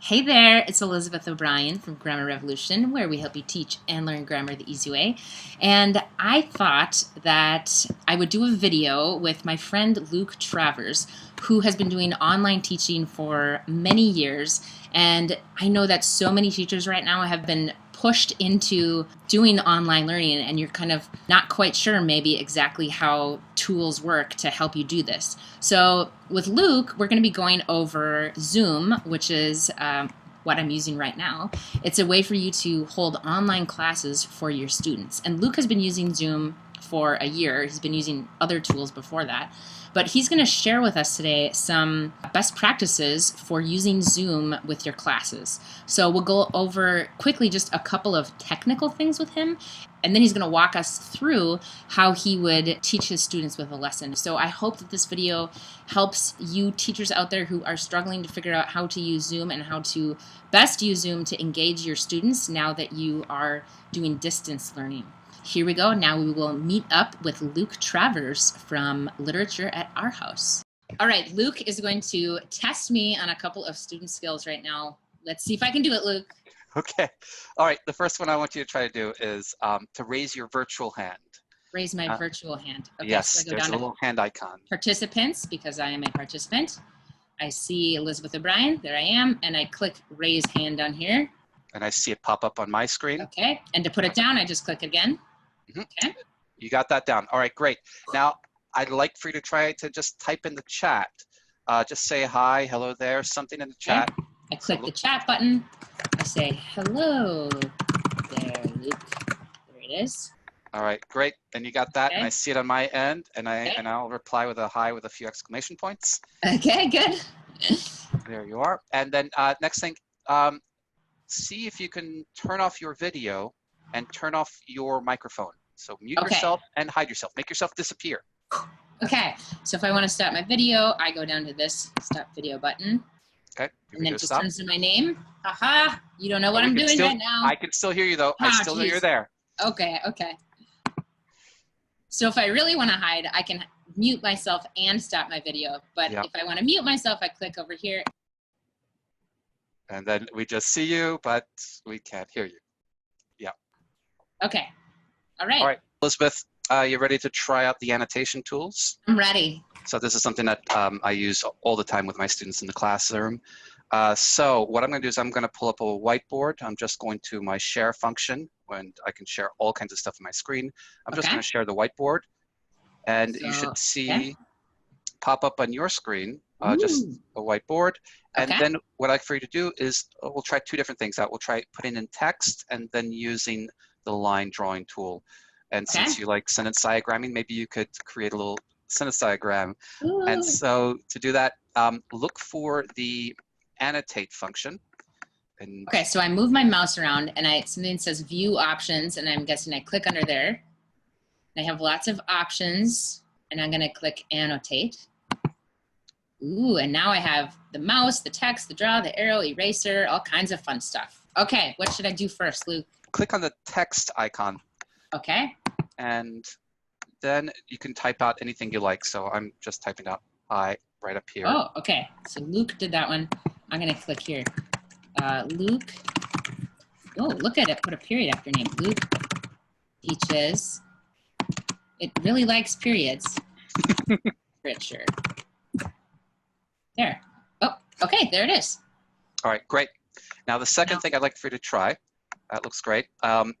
Hey there, it's Elizabeth O'Brien from Grammar Revolution, where we help you teach and learn grammar the easy way. And I thought that I would do a video with my friend Luke Travers, who has been doing online teaching for many years. And I know that so many teachers right now have been pushed into doing online learning, and you're kind of not quite sure maybe exactly how tools work to help you do this. So with Luke, we're going to be going over Zoom, which is what I'm using right now. It's a way for you to hold online classes for your students. And Luke has been using Zoom for a year. He's been using other tools before that. But he's going to share with us today some best practices for using Zoom with your classes. So we'll go over quickly just a couple of technical things with him, and then he's going to walk us through how he would teach his students with a lesson. So I hope that this video helps you teachers out there who are struggling to figure out how to use Zoom and how to best use Zoom to engage your students now that you are doing distance learning. Here we go. Now we will meet up with Luke Travers from Literature at Our House. All right, Luke is going to test me on a couple of student skills right now. Let's see if I can do it, Luke. Okay. All right. The first one I want you to try to do is to raise your virtual hand. Raise my virtual hand. Okay, yes, so I go there's down a little hand icon. Participants, because I am a participant. I see Elizabeth O'Brien. There I am. And I click raise hand on here. And I see it pop up on my screen. Okay. And to put it down, I just click again. Okay. You got that down. All right, great. Now, I'd like for you to try to just type in the chat. Just say hi, hello there, something in the chat. I click the chat button. I say, hello there, Luke. There it is. All right, great. And you got that, Okay. and I see it on my end, and I'll reply with a hi with a few exclamation points. Okay, good. There you are. And then next thing, see if you can turn off your video and turn off your microphone. So mute yourself and hide yourself. Make yourself disappear. Okay, so if I want to stop my video, I go down to this stop video button. Okay. And then it just turns to my name. Aha! You don't know what I'm doing right now. I can still hear you though. I still know you're there. Okay, okay. So if I really want to hide, I can mute myself and stop my video. But if I want to mute myself, I click over here. And then we just see you, but we can't hear you. Yeah. Okay. All right. All right, Elizabeth, you ready to try out the annotation tools? I'm ready. So this is something that I use all the time with my students in the classroom. So what I'm going to do is I'm going to pull up a whiteboard. I'm just going to my share function, when I can share all kinds of stuff on my screen. I'm just going to share the whiteboard, and you should see pop up on your screen just a whiteboard. And then what I like for you to do is we'll try two different things out. We'll try putting in text and then using the line drawing tool. And since you like sentence diagramming, maybe you could create a little sentence diagram. And so to do that, look for the annotate function. And okay, so I move my mouse around and something says view options, and I'm guessing I click under there. I have lots of options, and I'm gonna click annotate. Ooh, and now I have the mouse, the text, the draw, the arrow, eraser, all kinds of fun stuff. Okay, what should I do first, Luke? Click on the text icon. Okay. And then you can type out anything you like. So I'm just typing out hi right up here. Oh, okay. So Luke did that one. I'm going to click here. Luke. Oh, look at it. Put a period after name. Luke teaches. It really likes periods. Literature. There. Oh, okay. There it is. All right, great. Now the second thing I'd like for you to try, that looks great,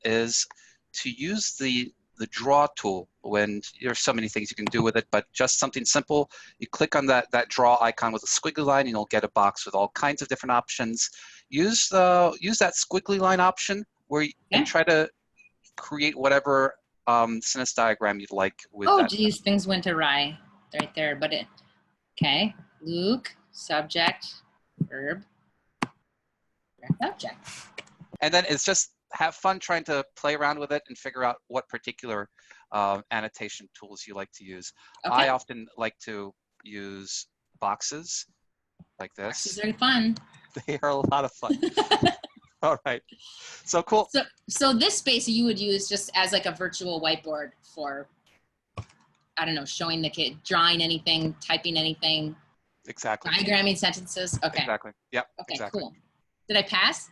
is to use the draw tool when there's so many things you can do with it, but just something simple. You click on that draw icon with a squiggly line and you'll get a box with all kinds of different options. Use that squiggly line option where you can try to create whatever sentence diagram you'd like with that. Geez, things went awry right there, but okay. Luke, subject, verb, direct object. And then it's just have fun trying to play around with it and figure out what particular annotation tools you like to use. I often like to use boxes like this. Boxes are fun. They are a lot of fun. All right. So cool. So this space you would use just as like a virtual whiteboard for, I don't know, showing the kid, drawing anything, typing anything. Exactly. Diagramming sentences. Okay. Exactly. Yep. Okay, exactly. cool. Did I pass?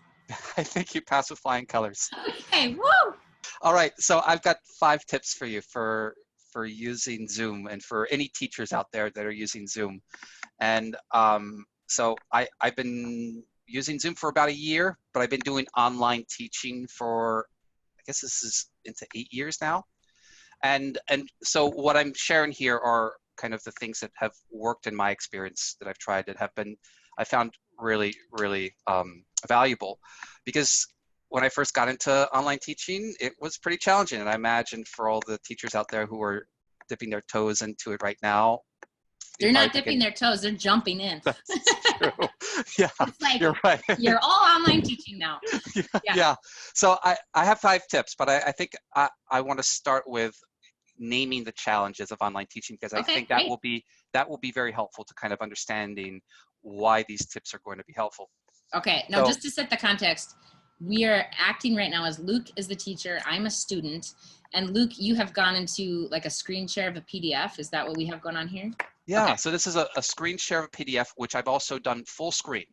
I think you passed with flying colors. Okay, woo! All right, so I've got 5 tips for you for using Zoom and for any teachers out there that are using Zoom. And so I've been using Zoom for about a year, but I've been doing online teaching for, I guess this is into 8 years now. And so what I'm sharing here are kind of the things that have worked in my experience that I've tried that have been, I found really, really valuable. Because when I first got into online teaching, it was pretty challenging. And I imagine for all the teachers out there who are dipping their toes into it right now, they're not dipping their toes, they're jumping in. That's true. Yeah, it's like, you're right. You're all online teaching now. Yeah. So I have 5 tips, but I think I want to start with naming the challenges of online teaching, because I think that will be very helpful to kind of understanding why these tips are going to be helpful. Okay, now just to set the context, we are acting right now as Luke is the teacher, I'm a student, and Luke, you have gone into like a screen share of a PDF. Is that what we have going on here? Yeah, okay. So this is a screen share of a PDF, which I've also done full screen.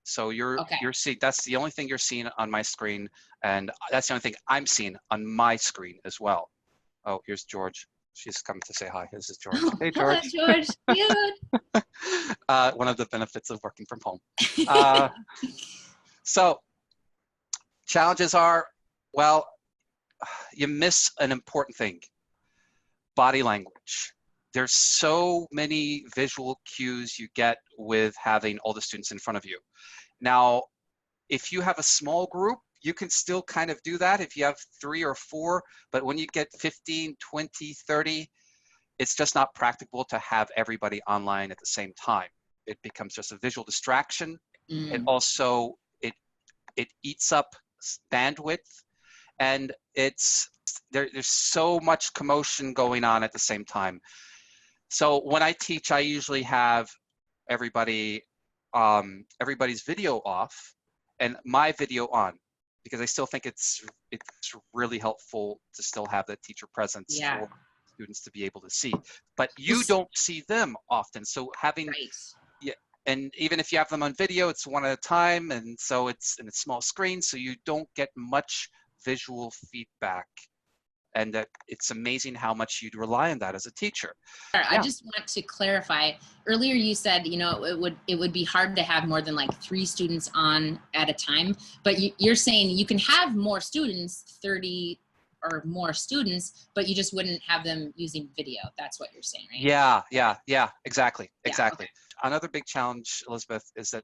So you're seeing, that's the only thing you're seeing on my screen, and that's the only thing I'm seeing on my screen as well. Oh, here's George. She's coming to say hi. This is George. Hey, George. Hello, George. Cute. One of the benefits of working from home. So challenges are, well, you miss an important thing: body language. There's so many visual cues you get with having all the students in front of you. Now, if you have a small group, you can still kind of do that if you have 3 or 4, but when you get 15, 20, 30, it's just not practical to have everybody online at the same time. It becomes just a visual distraction. It also, it eats up bandwidth, and there's so much commotion going on at the same time. So when I teach, I usually have everybody's video off and my video on, because I still think it's really helpful to still have that teacher presence for students to be able to see. But you don't see them often, so having and even if you have them on video, it's one at a time, and so it's in a small screen, so you don't get much visual feedback. And that it's amazing how much you'd rely on that as a teacher. I just want to clarify. Earlier you said, you know, it would be hard to have more than like 3 students on at a time, but you're saying you can have more students, 30 or more students, but you just wouldn't have them using video. That's what you're saying, right? Yeah, exactly. Okay. Another big challenge, Elizabeth, is that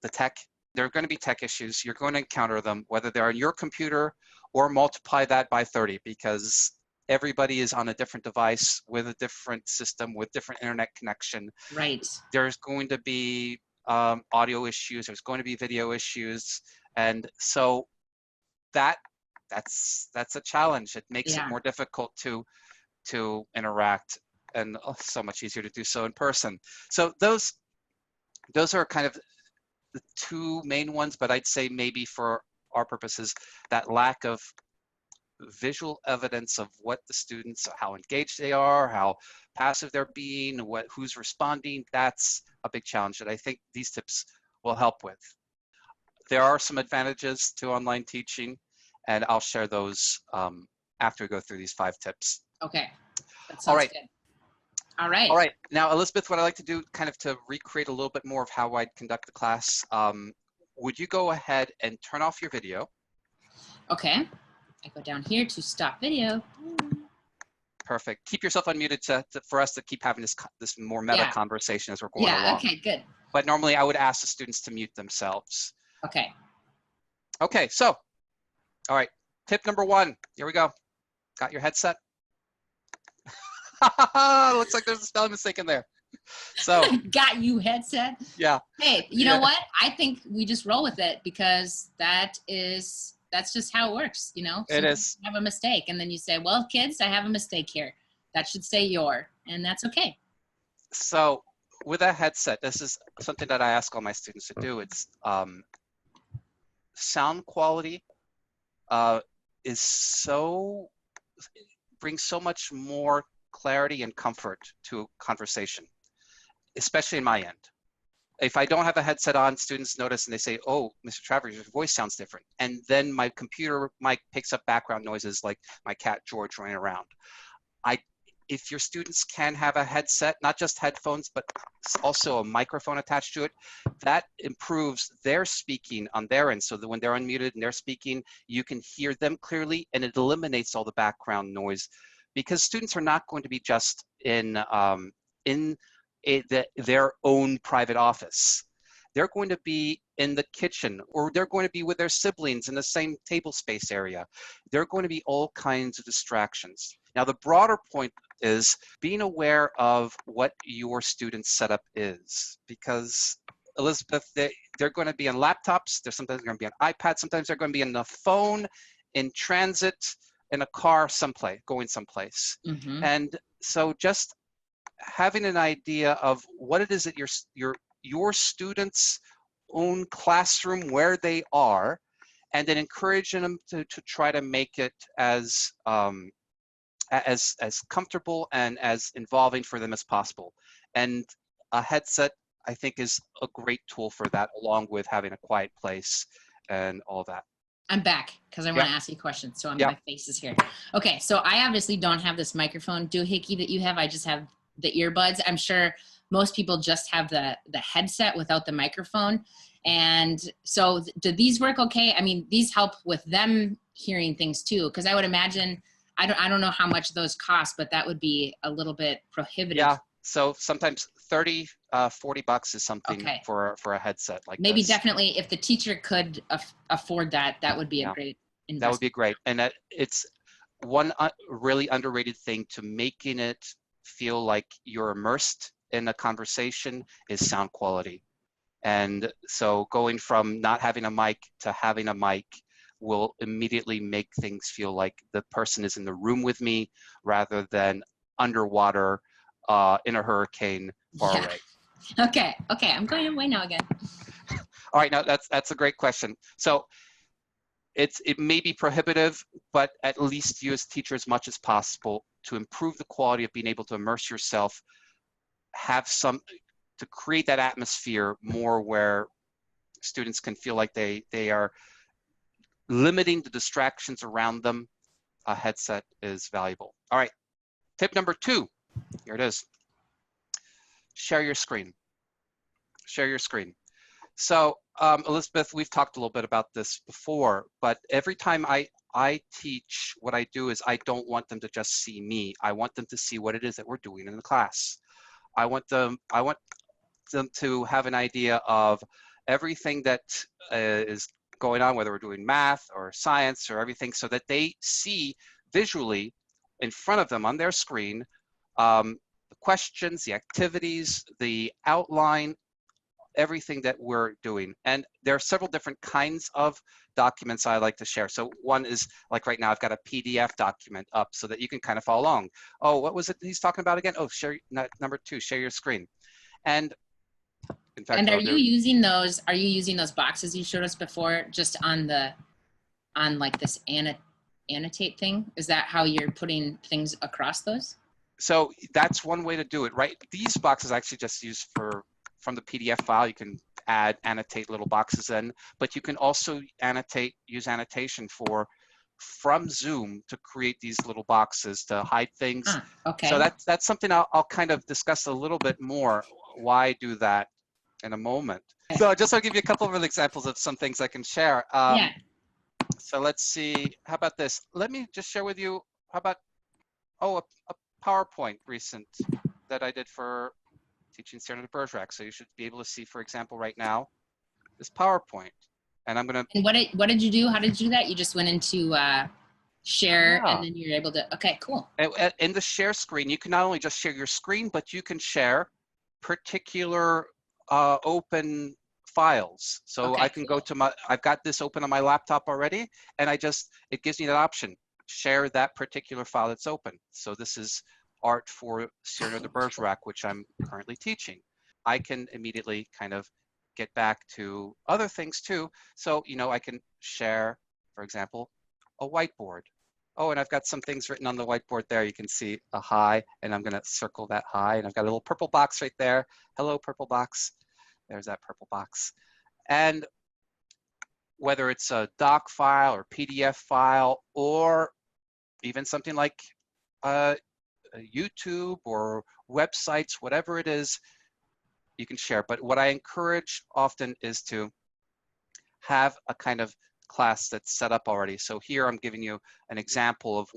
the tech, there are going to be tech issues. You're going to encounter them, whether they're on your computer or multiply that by 30, because everybody is on a different device with a different system with different internet connection. Right. There's going to be audio issues. There's going to be video issues, and so that's a challenge. It makes it more difficult to interact, and so much easier to do so in person. So those are kind of the 2 main ones, but I'd say maybe for our purposes, that lack of visual evidence of what the students, how engaged they are, how passive they're being, who's responding, that's a big challenge that I think these tips will help with. There are some advantages to online teaching, and I'll share those after we go through these 5 tips. Okay, that sounds good. All right. Now, Elizabeth, what I'd like to do, kind of to recreate a little bit more of how I'd conduct the class, would you go ahead and turn off your video? Okay. I go down here to stop video. Perfect. Keep yourself unmuted for us to keep having this more meta conversation as we're going along. Yeah, okay, good. But normally I would ask the students to mute themselves. Okay. Okay, so, all right, tip number 1, here we go. Got your headset? Looks like there's a spelling mistake in there. So got you headset. Yeah. Hey, you know what? I think we just roll with it, because that's just how it works, you know? It is. You have a mistake, and then you say, well, kids, I have a mistake here. That should say your, and that's okay. So with a headset, this is something that I ask all my students to do. It's sound quality brings so much more clarity and comfort to a conversation, especially in my end. if I don't have a headset on, students notice and they say, "Oh, Mr. Travers, your voice sounds different." And then my computer mic picks up background noises like my cat George running around. I, if your students can have a headset, not just headphones, but also a microphone attached to it, that improves their speaking on their end, so that when they're unmuted and they're speaking, you can hear them clearly, and it eliminates all the background noise, because students are not going to be just in their own private office. They're going to be in the kitchen, or they're going to be with their siblings in the same table space area. They're going to be all kinds of distractions. Now, the broader point is being aware of what your student's setup is, because Elizabeth, they're going to be on laptops, they're sometimes going to be on iPads, sometimes they're going to be on the phone, in transit, in a car, someplace, going someplace. Mm-hmm. And so just having an idea of what it is that your students' own classroom, where they are, and then encouraging them to try to make it as comfortable and as involving for them as possible. And a headset, I think, is a great tool for that, along with having a quiet place and all that. I'm back because I want to ask you a question. So my face is here. Okay, so I obviously don't have this microphone doohickey that you have. I just have the earbuds. I'm sure most people just have the headset without the microphone. And so do these work okay? I mean, these help with them hearing things too, because I would imagine, I don't know how much those cost, but that would be a little bit prohibitive. Yeah, so sometimes $30, $40 is something for a headset like maybe this. Definitely, if the teacher could afford that, that would be a great investment. That would be great. And it's one really underrated thing to making it feel like you're immersed in a conversation is sound quality. And so going from not having a mic to having a mic will immediately make things feel like the person is in the room with me rather than underwater in a hurricane far away. Okay, I'm going away now again. All right, now that's a great question. So it may be prohibitive, but at least you as teacher, as much as possible, to improve the quality of being able to immerse yourself, to create that atmosphere more where students can feel like they are limiting the distractions around them. A headset is valuable. All right, tip number 2, here it is. Share your screen. Share your screen. So Elizabeth, we've talked a little bit about this before, but every time I teach, what I do is I don't want them to just see me. I want them to see what it is that we're doing in the class. I want them to have an idea of everything that is going on, whether we're doing math or science or everything, so that they see visually in front of them on their screen the questions, the activities, the outline, everything that we're doing. And there are several different kinds of documents I like to share. So one is, like right now, I've got a PDF document up so that you can kind of follow along. Oh, what was it he's talking about again? Oh, number 2, share your screen. And in fact, are you using those boxes you showed us before just on like this annotate thing? Is that how you're putting things across those? So that's one way to do it, right? These boxes I actually just use from the PDF file. You can annotate little boxes in, but you can also use annotation from Zoom to create these little boxes to hide things. Okay. So that's something I'll kind of discuss a little bit more, why I do that in a moment. Okay. So just I'll give you a couple of examples of some things I can share. So let's see, how about this? Let me just share with you, how about, a PowerPoint recent that I did for teaching Cyrano de Bergerac. So you should be able to see, for example, right now, this PowerPoint. And I'm gonna. And what did you do? How did you do that? You just went into share, and then you're able to. Okay, cool. In the share screen, you can not only just share your screen, but you can share particular open files. So I can go to I've got this open on my laptop already, and it gives me that option. Share that particular file that's open. So this is art for Cyrano de Bergerac, which I'm currently teaching. I can immediately kind of get back to other things too. So, I can share, for example, a whiteboard. Oh, and I've got some things written on the whiteboard there. You can see a hi, and I'm going to circle that hi, and I've got a little purple box right there. Hello, purple box. There's that purple box. And whether it's a doc file or PDF file, or even something like YouTube or websites, whatever it is, you can share. But what I encourage often is to have a kind of class that's set up already. So here I'm giving you an example of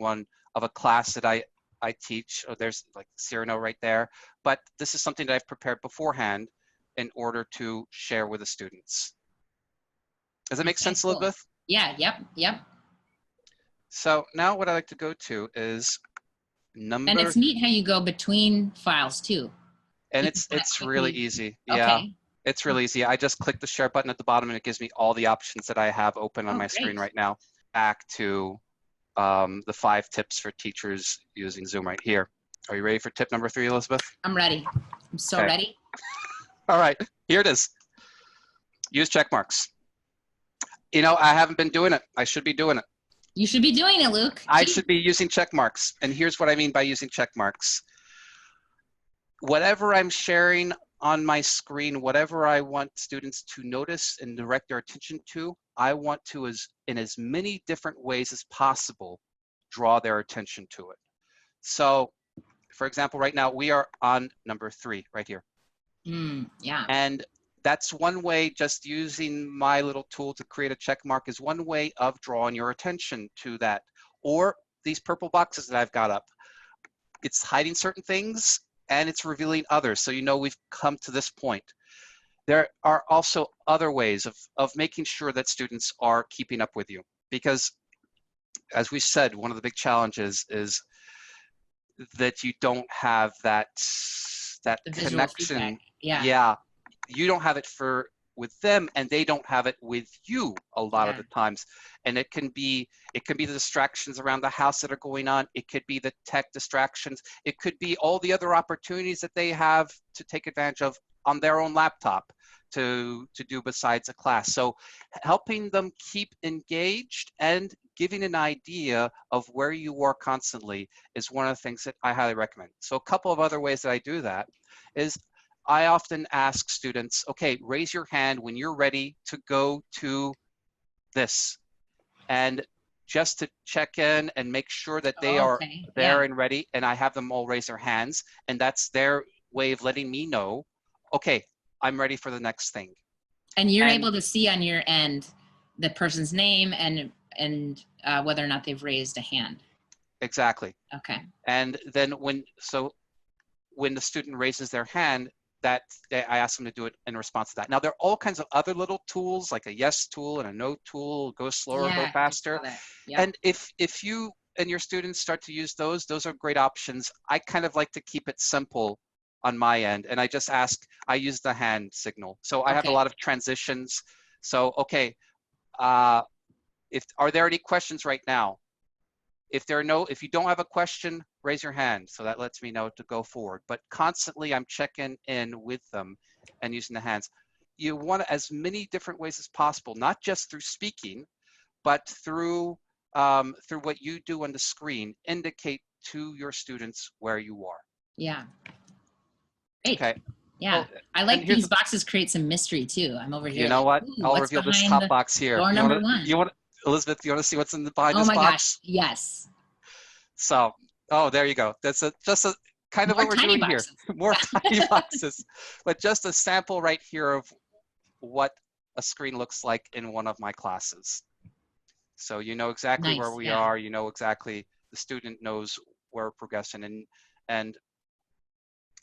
a class that I teach. Oh, there's like Cyrano right there. But this is something that I've prepared beforehand in order to share with the students. Does that make sense, Cool. Elizabeth? Yeah, yep. So now what I like to go to is number. And it's neat how you go between files too. And You it's really easy. Okay. Yeah, it's really easy. I just click the share button at the bottom and it gives me all the options that I have open on my screen right now. Back to the 5 tips for teachers using Zoom right here. Are you ready for tip number 3, Elizabeth? I'm ready. I'm so ready. All right, here it is. Use check marks. You know, I haven't been doing it. I should be doing it. You should be doing it, Luke. I should be using check marks. And here's what I mean by using check marks. Whatever I'm sharing on my screen, whatever I want students to notice and direct their attention to, I want to, in as many different ways as possible, draw their attention to it. So, for example, right now we are on number 3 right here. Yeah. And that's one way, just using my little tool to create a check mark is one way of drawing your attention to that. Or these purple boxes that I've got up. It's hiding certain things and it's revealing others. So you know we've come to this point. There are also other ways of making sure that students are keeping up with you. Because as we said, one of the big challenges is that you don't have that connection. Yeah. You don't have it with them and they don't have it with you a lot of the times. And it can be the distractions around the house that are going on. It could be the tech distractions. It could be all the other opportunities that they have to take advantage of on their own laptop to do besides a class. So helping them keep engaged and giving an idea of where you are constantly is one of the things that I highly recommend. So a couple of other ways that I do that is I often ask students, okay, raise your hand when you're ready to go to this. And just to check in and make sure that they are there and ready, and I have them all raise their hands, and that's their way of letting me know, okay, I'm ready for the next thing. And you're able to see on your end the person's name and whether or not they've raised a hand. Exactly. Okay. And then when the student raises their hand, that I ask them to do it in response to that. Now there are all kinds of other little tools like a yes tool and a no tool, go slower, go faster. And if you and your students start to use those are great options. I kind of like to keep it simple on my end, and I use the hand signal. So I have a lot of transitions. So okay, are there any questions right now? If you don't have a question, raise your hand. So that lets me know to go forward. But constantly I'm checking in with them and using the hands. You want as many different ways as possible, not just through speaking, but through what you do on the screen, indicate to your students where you are. Yeah. Great. Okay. Yeah. Well, I like these boxes create some mystery too. I'm over here. You know what? I'll reveal this top box here. Door number 1. Elizabeth, you want to see what's behind this box? Oh my gosh, yes. So, there you go. That's just a kind of what we're doing here. More tiny boxes, but just a sample right here of what a screen looks like in one of my classes. So you know exactly where we are. You know exactly, the student knows where we're progressing, and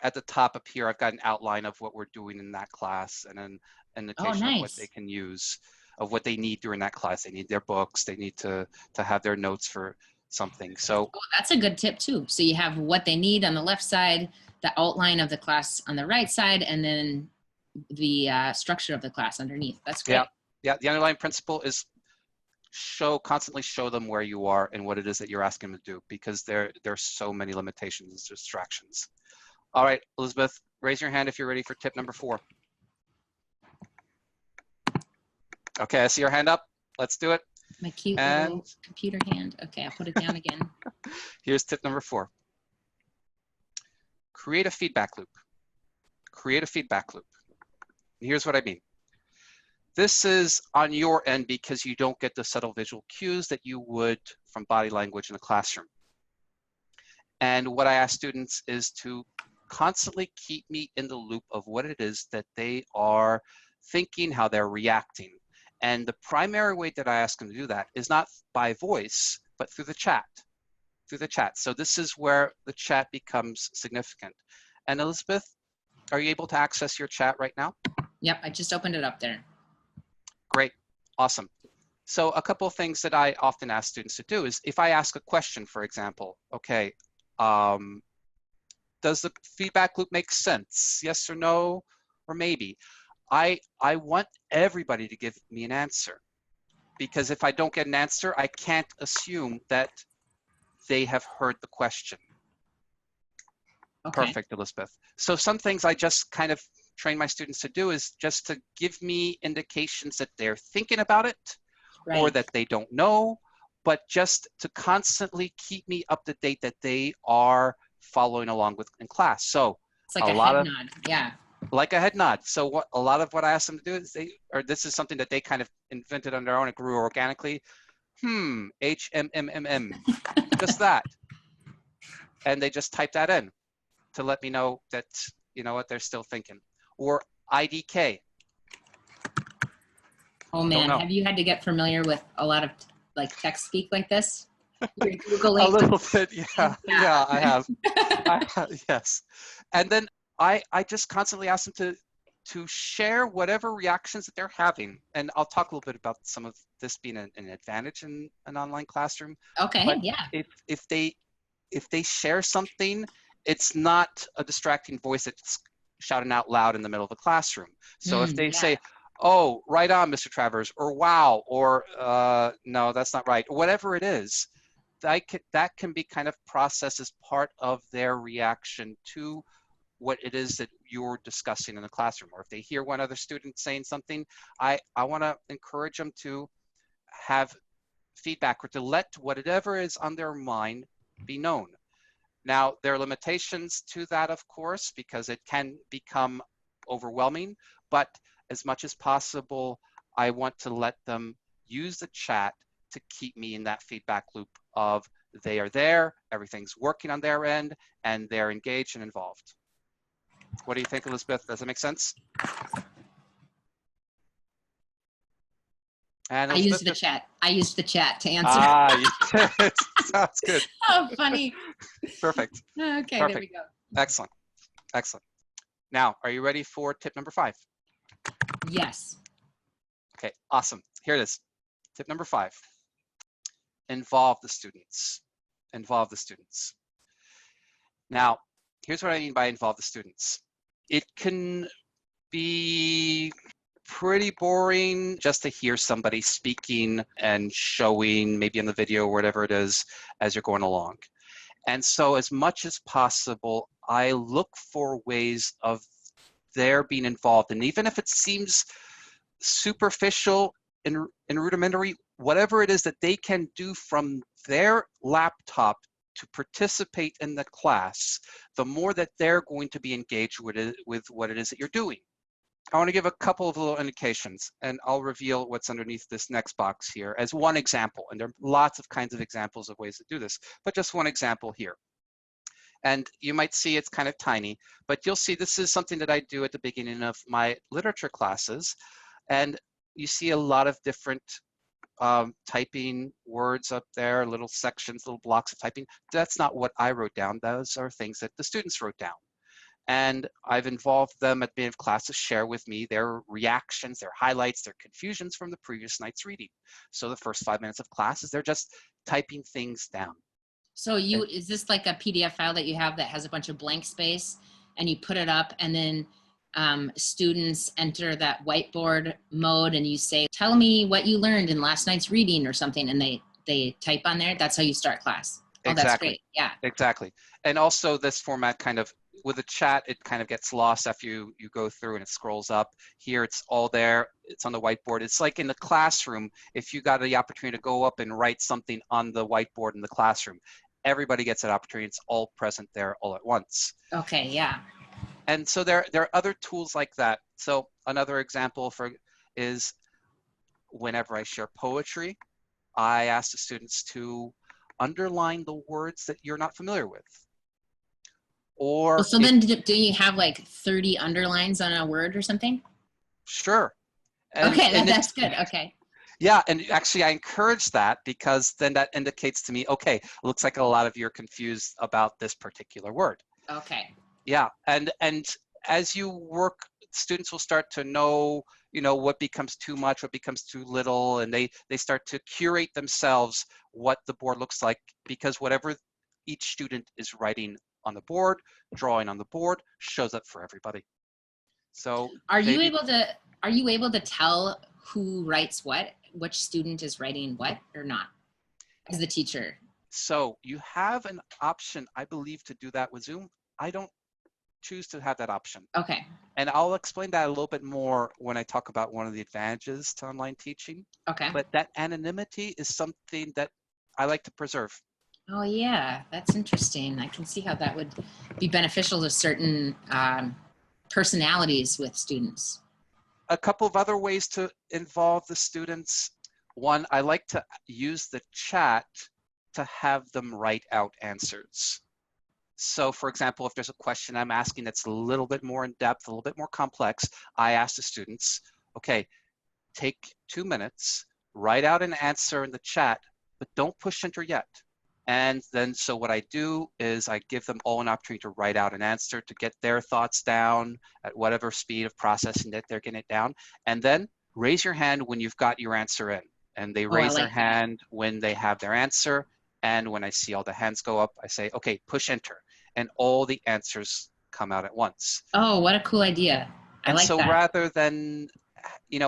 at the top up here, I've got an outline of what we're doing in that class and an indication of what they can use, of what they need during that class. They need their books. They need to have their notes for something. So that's a good tip too. So you have what they need on the left side, the outline of the class on the right side, and then the structure of the class underneath. That's great. Yeah. The underlying principle is constantly show them where you are and what it is that you're asking them to do, because there's so many limitations and distractions. All right, Elizabeth, raise your hand if you're ready for tip number 4. Okay, I see your hand up. Let's do it. My cute little computer hand. Okay, I'll put it down again. Here's tip number 4. Create a feedback loop. Create a feedback loop. Here's what I mean. This is on your end because you don't get the subtle visual cues that you would from body language in a classroom. And what I ask students is to constantly keep me in the loop of what it is that they are thinking, how they're reacting. And the primary way that I ask them to do that is not by voice, but through the chat. So this is where the chat becomes significant. And Elizabeth, are you able to access your chat right now? Yep, I just opened it up there. Great, awesome. So a couple of things that I often ask students to do is if I ask a question, for example, okay, does the feedback loop make sense? Yes or no, or maybe. I want everybody to give me an answer, because if I don't get an answer, I can't assume that they have heard the question. Okay. Perfect, Elizabeth. So some things I just kind of train my students to do is just to give me indications that they're thinking about it, right, or that they don't know, but just to constantly keep me up to date that they are following along with in class. So it's like a head nod, yeah. Like a head nod. So a lot of what I ask them to do is this is something that they kind of invented on their own. It grew organically. HMMMM, just that. And they just type that in to let me know that, you know what, they're still thinking. Or IDK. Oh man, have you had to get familiar with a lot of like text speak like this? You're Googling. A little bit, yeah. Yeah, I have. Yes. And then I just constantly ask them to share whatever reactions that they're having. And I'll talk a little bit about some of this being an advantage in an online classroom. Okay, but yeah. If they share something, it's not a distracting voice that's shouting out loud in the middle of the classroom. So if they say, oh, right on, Mr. Travers, or wow, or no, that's not right, or whatever it is, that can be kind of processed as part of their reaction to what it is that you're discussing in the classroom. Or if they hear one other student saying something, I want to encourage them to have feedback or to let whatever is on their mind be known. Now, there are limitations to that, of course, because it can become overwhelming, but as much as possible, I want to let them use the chat to keep me in that feedback loop of they are there, everything's working on their end, and they're engaged and involved. What do you think, Elizabeth? Does it make sense? And I used the chat. I used the chat to answer. You did. Sounds good. Oh, funny. Perfect. Okay, Perfect. there we go. Excellent. Excellent. Now, are you ready for tip number 5? Yes. Okay, awesome. Here it is. Tip number 5. Involve the students. Involve the students. Now, here's what I mean by involve the students. It can be pretty boring just to hear somebody speaking and showing maybe in the video or whatever it is as you're going along. And so as much as possible, I look for ways of their being involved. And even if it seems superficial and rudimentary, whatever it is that they can do from their laptop to participate in the class, the more that they're going to be engaged with what it is that you're doing. I want to give a couple of little indications, and I'll reveal what's underneath this next box here as one example. And there are lots of kinds of examples of ways to do this, but just one example here. And you might see it's kind of tiny, but you'll see this is something that I do at the beginning of my literature classes. And you see a lot of different typing words up there, little sections, little blocks of typing. That's not what I wrote down. Those are things that the students wrote down. And I've involved them at the beginning of class to share with me their reactions, their highlights, their confusions from the previous night's reading. So the first 5 minutes of class is they're just typing things down. So is this like a PDF file that you have that has a bunch of blank space and you put it up and then students enter that whiteboard mode and you say, tell me what you learned in last night's reading or something, and they type on there? That's how you start class. Oh, exactly. That's great. Yeah. Exactly. And also this format kind of, with the chat, it kind of gets lost after you go through and it scrolls up. Here it's all there. It's on the whiteboard. It's like in the classroom, if you got the opportunity to go up and write something on the whiteboard in the classroom, everybody gets that opportunity. It's all present there all at once. Okay, yeah. And so there are other tools like that. So another example is whenever I share poetry, I ask the students to underline the words that you're not familiar with. Well, Or so then do you have like 30 underlines on a word or something? sure. Okay, that's good. Okay. Yeah, and actually I encourage that because then that indicates to me, okay, looks like a lot of you are confused about this particular word. Okay. Yeah, and as you work, students will start to know, what becomes too much, what becomes too little, and they start to curate themselves what the board looks like, because whatever each student is writing on the board, drawing on the board, shows up for everybody. So are you able to tell who writes what, which student is writing what or not as the teacher? So you have an option, I believe, to do that with Zoom. I don't choose to have that option. Okay. And I'll explain that a little bit more when I talk about one of the advantages to online teaching. Okay. But that anonymity is something that I like to preserve. Oh yeah, that's interesting. I can see how that would be beneficial to certain personalities with students. A couple of other ways to involve the students. One, I like to use the chat to have them write out answers. So for example, if there's a question I'm asking that's a little bit more in depth, a little bit more complex, I ask the students, okay, take 2 minutes, write out an answer in the chat, but don't push enter yet. And then, so what I do is I give them all an opportunity to write out an answer, to get their thoughts down at whatever speed of processing that they're getting it down. And then raise your hand when you've got your answer in. And they raise their hand when they have their answer. And when I see all the hands go up, I say, okay, push enter. And all the answers come out at once. Oh, what a cool idea. I like that. And so rather than,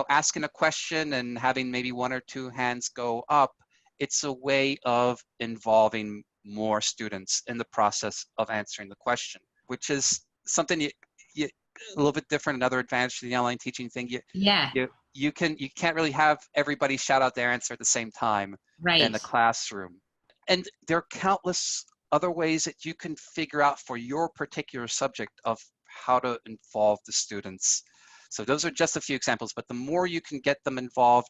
asking a question and having maybe 1 or 2 hands go up, it's a way of involving more students in the process of answering the question, which is something a little bit different, another advantage to the online teaching thing. You can't really have everybody shout out their answer at the same time in the classroom. And there are countless other ways that you can figure out for your particular subject of how to involve the students. So those are just a few examples, but the more you can get them involved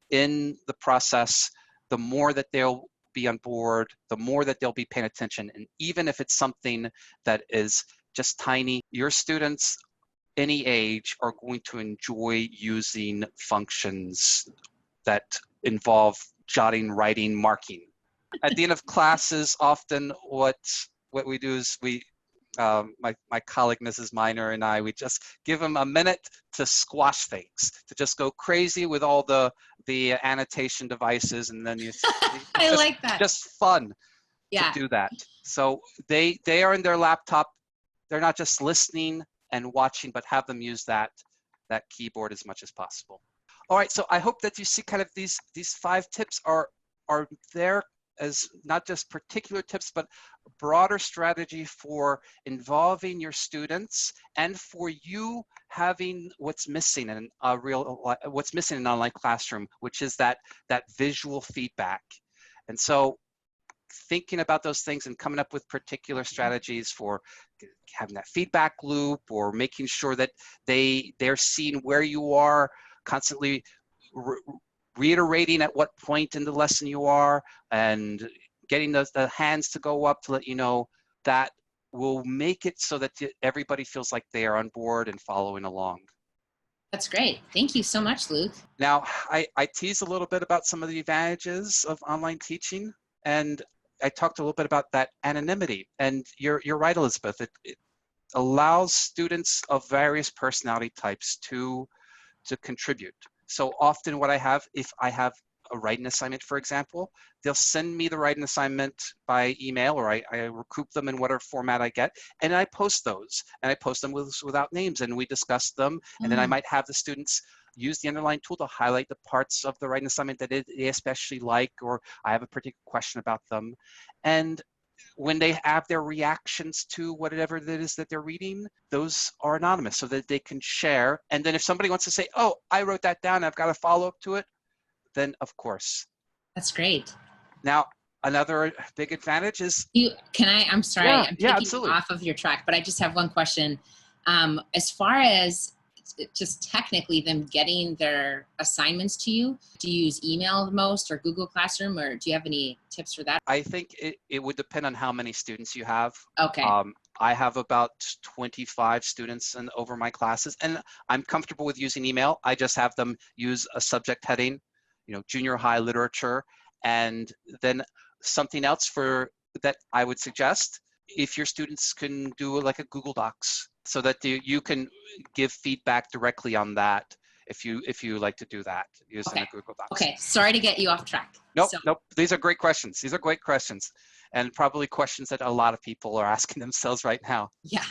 in the process, the more that they'll be on board, the more that they'll be paying attention. And even if it's something that is just tiny, your students, any age, are going to enjoy using functions that involve jotting, writing, marking. At the end of classes, often what we do is my colleague Mrs. Miner and I, we just give them a minute to squash things, to just go crazy with all the annotation devices, and then I like that. Just fun to do that. So they are in their laptop. They're not just listening and watching, but have them use that keyboard as much as possible. All right, so I hope that you see kind of these 5 tips are there as not just particular tips, but a broader strategy for involving your students and for you having what's missing in what's missing in an online classroom, which is that visual feedback. And so thinking about those things and coming up with particular strategies for having that feedback loop, or making sure that they're seeing where you are, constantly reiterating at what point in the lesson you are, and getting the hands to go up to let you know, that will make it so that everybody feels like they are on board and following along. That's great. Thank you so much, Luke. Now, I teased a little bit about some of the advantages of online teaching, and I talked a little bit about that anonymity. And you're right, Elizabeth. It allows students of various personality types to contribute. So often what I have, if I have a writing assignment, for example, they'll send me the writing assignment by email, or I recoup them in whatever format I get, and I post those, and I post them without names, and we discuss them, and then I might have the students use the underline tool to highlight the parts of the writing assignment that they especially like, or I have a particular question about them. And when they have their reactions to whatever it is that they're reading, those are anonymous so that they can share. And then if somebody wants to say, oh, I wrote that down, I've got a follow-up to it, then of course. That's great. Now, another big advantage is... I'm sorry, I'm taking absolutely. off of your track, but I just have one question. As far as just technically them getting their assignments to you, do you use email the most or Google Classroom, or do you have any tips for that? I think it would depend on how many students you have. Okay. I have about 25 students over my classes, and I'm comfortable with using email. I just have them use a subject heading, junior high literature, and then something else for that I would suggest, if your students can do like a Google Docs, so that you can give feedback directly on that. If you like to do that using a Google Docs. Okay, sorry to get you off track. Nope. These are great questions. These are great questions, and probably questions that a lot of people are asking themselves right now. Yeah.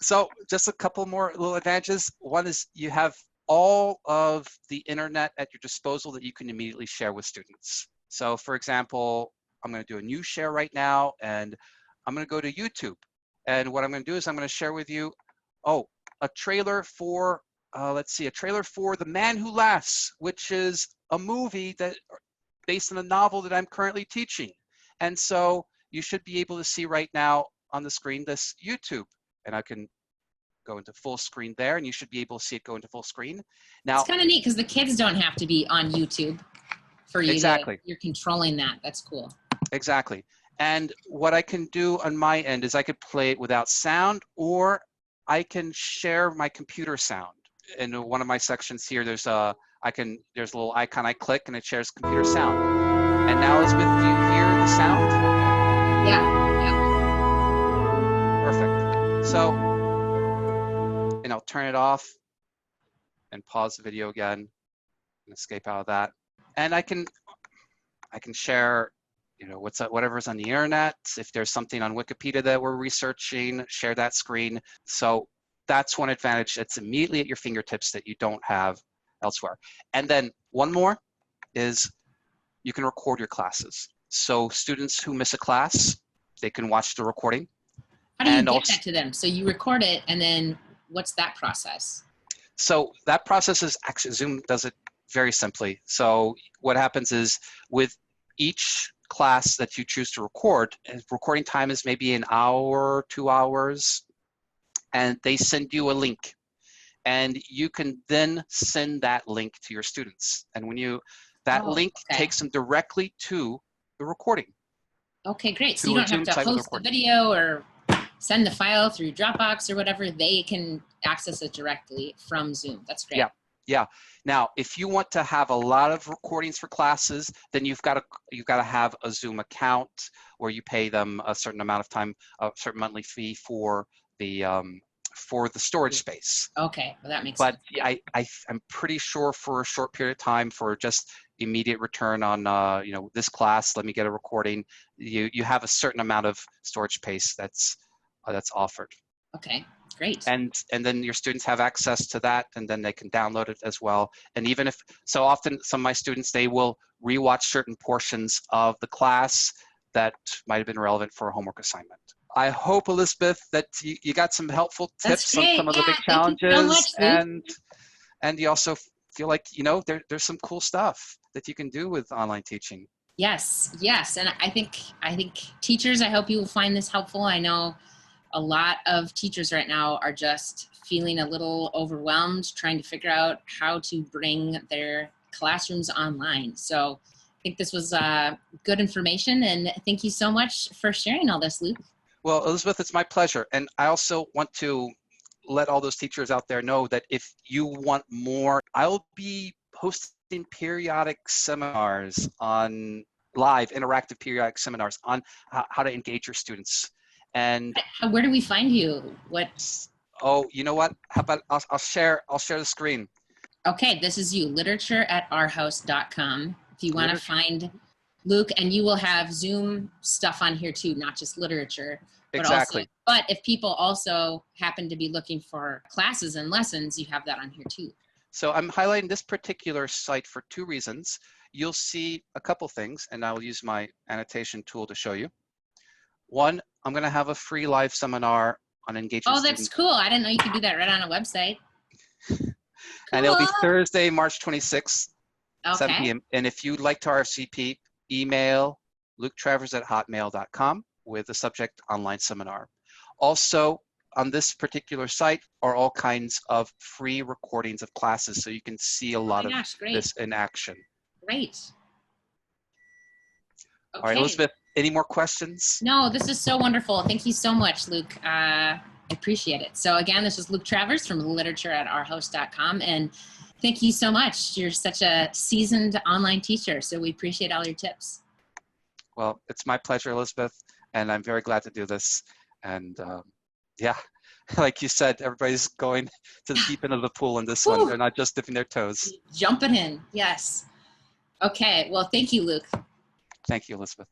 So just a couple more little advantages. One is you have all of the internet at your disposal that you can immediately share with students. So for example, I'm going to do a new share right now, and I'm going to go to YouTube. And what I'm going to do is I'm going to share with you, a trailer for, let's see, a trailer for The Man Who Laughs, which is a movie that based on a novel that I'm currently teaching. And so you should be able to see right now on the screen this YouTube. And I can go into full screen there, and you should be able to see it go into full screen. Now, it's kind of neat because the kids don't have to be on YouTube for you. Exactly. You're controlling that. That's cool. Exactly. And what I can do on my end is I could play it without sound, or I can share my computer sound. In one of my sections here, there's a little icon I click and it shares computer sound. And now Elizabeth, do you hear the sound? Yeah. Perfect. So, and I'll turn it off and pause the video again and escape out of that. And I can share whatever's on the internet. If there's something on Wikipedia that we're researching, share that screen. So that's one advantage that's immediately at your fingertips that you don't have elsewhere. And then one more is you can record your classes. So students who miss a class, they can watch the recording. How do you get that to them? So you record it, and then what's that process? So that process is actually, Zoom does it very simply. So what happens is with each class that you choose to record, recording time is maybe an hour, 2 hours, and they send you a link. And you can then send that link to your students. And when that link takes them directly to the recording. Okay, great. So you don't have to host the video or send the file through Dropbox or whatever. They can access it directly from Zoom. That's great. Yeah. Now, if you want to have a lot of recordings for classes, then you've got to have a Zoom account where you pay them a certain amount of time, a certain monthly fee for the storage space. Okay, well that makes sense. But I'm pretty sure for a short period of time, for just immediate return on this class, let me get a recording. You have a certain amount of storage space that's offered. Okay, great. And then your students have access to that, and then they can download it as well. And even if so, often some of my students, they will rewatch certain portions of the class that might have been relevant for a homework assignment. I hope, Elizabeth, that you got some helpful tips on some of the big challenges, so much, and you also feel like there's some cool stuff that you can do with online teaching. Yes, and I think teachers, I hope you will find this helpful. I know a lot of teachers right now are just feeling a little overwhelmed, trying to figure out how to bring their classrooms online. So I think this was good information, and thank you so much for sharing all this, Luke. Well, Elizabeth, it's my pleasure. And I also want to let all those teachers out there know that if you want more, I'll be hosting periodic seminars on live, interactive periodic seminars on how to engage your students. And where do we find you? Oh, you know what? How about I'll share the screen. Okay, this is you, literature@ourhouse.com. If you want to find Luke, and you will have Zoom stuff on here too, not just literature. Exactly. But if people also happen to be looking for classes and lessons, you have that on here too. So I'm highlighting this particular site for two reasons. You'll see a couple things, and I will use my annotation tool to show you. One, I'm going to have a free live seminar on engagement. Oh, that's cool. I didn't know you could do that right on a website. Cool. And it'll be Thursday, March 26th, okay. 7 p.m. And if you'd like to RSVP, email luketravers@hotmail.com with the subject online seminar. Also, on this particular site are all kinds of free recordings of classes, so you can see a Oh lot my of gosh, great. this in action. Great. All right, Okay. Elizabeth, any more questions? No, this is so wonderful. Thank you so much, Luke. I appreciate it. So again, this is Luke Travers from literature@ourhost.com, and thank you so much. You're such a seasoned online teacher, so we appreciate all your tips. Well, it's my pleasure, Elizabeth, and I'm very glad to do this. And yeah, like you said, everybody's going to the deep end of the pool in this one. They're not just dipping their toes. Jumping in, yes. Okay, well, thank you, Luke. Thank you, Elizabeth.